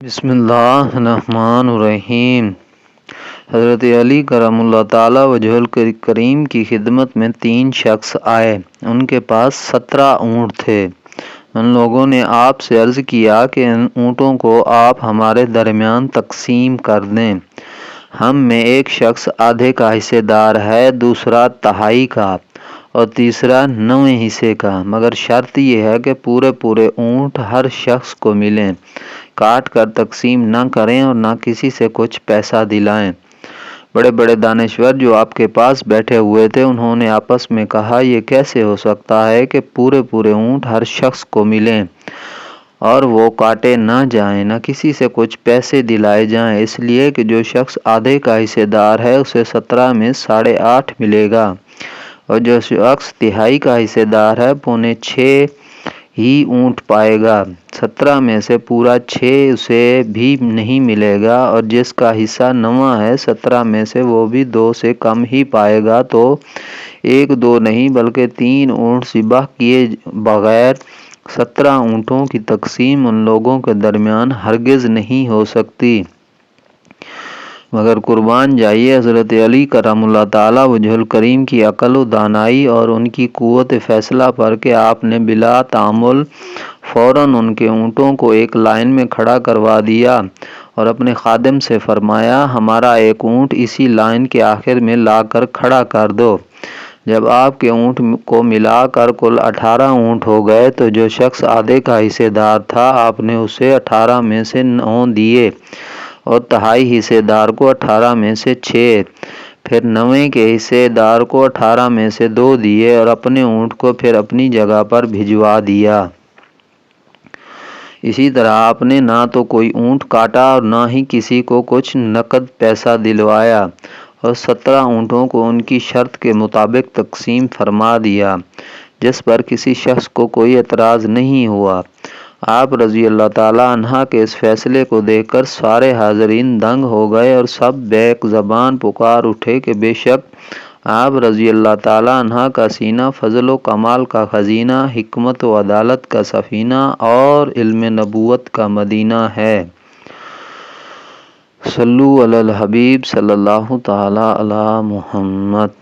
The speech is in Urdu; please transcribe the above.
بسم اللہ الرحمن الرحیم۔ حضرت علی کرم اللہ تعالیٰ وجہ الکریم کی خدمت میں 3 شخص آئے۔ ان کے پاس 17 اونٹ تھے۔ ان لوگوں نے آپ سے عرض کیا کہ ان اونٹوں کو آپ ہمارے درمیان تقسیم کر دیں۔ ہم میں ایک شخص آدھے کا حصے دار ہے، دوسرا تہائی کا اور تیسرا 9ویں حصے کا، مگر شرط یہ ہے کہ پورے اونٹ ہر شخص کو ملیں، کاٹ کر تقسیم نہ کریں اور نہ کسی سے کچھ پیسہ دلائیں۔ بڑے بڑے دانشور جو آپ کے پاس بیٹھے ہوئے تھے، انہوں نے آپس میں کہا، یہ کیسے ہو سکتا ہے کہ پورے اونٹ ہر شخص کو ملیں اور وہ کاٹے نہ جائیں، نہ کسی سے کچھ پیسے دلائے جائیں؟ اس لیے کہ جو شخص آدھے کا حصے دار ہے اسے 17 میں 8.5 ملے گا، اور جو شخص تہائی کا حصے دار ہے 6.25 ہی اونٹ پائے گا۔ 17 میں سے پورا 6 اسے بھی نہیں ملے گا، اور جس کا حصہ 9واں ہے 17 میں سے وہ بھی 2 سے کم ہی پائے گا۔ تو 1 2 نہیں بلکہ 3 اونٹ ذبح کیے بغیر 17 اونٹوں کی تقسیم ان لوگوں کے درمیان ہرگز نہیں ہو سکتی، مگر قربان جائیے حضرت علی کرم اللہ تعالیٰ وجہ الکریم کی عقل و دانائی اور ان کی قوت فیصلہ پر کہ آپ نے بلا تعامل فوراً ان کے اونٹوں کو ایک لائن میں کھڑا کروا دیا اور اپنے خادم سے فرمایا، ہمارا ایک اونٹ اسی لائن کے آخر میں لا کر کھڑا کر دو۔ جب آپ کے اونٹ کو ملا کر کل 18 اونٹ ہو گئے تو جو شخص آدھے کا حصے دار تھا آپ نے اسے 18 میں سے 9 دیے اور تہائی حصے دار کو 18 میں سے 6، پھر 9ویں کے حصے دار کو 18 میں سے 2 دیے اور اپنے اونٹ کو پھر اپنی جگہ پر بھجوا دیا۔ اسی طرح آپ نے نہ تو کوئی اونٹ کاٹا اور نہ ہی کسی کو کچھ نقد پیسہ دلوایا، اور 17 اونٹوں کو ان کی شرط کے مطابق تقسیم فرما دیا، جس پر کسی شخص کو کوئی اعتراض نہیں ہوا۔ آپ رضی اللہ تعالیٰ عنہ کے اس فیصلے کو دیکھ کر سارے حاضرین دنگ ہو گئے اور سب بیک زبان پکار اٹھے کہ بے شک آپ رضی اللہ تعالیٰ عنہ کا سینہ فضل و کمال کا خزینہ، حکمت و عدالت کا سفینہ اور علم نبوت کا مدینہ ہے۔ صلو علی الحبیب صلی اللہ تعالیٰ علی محمد۔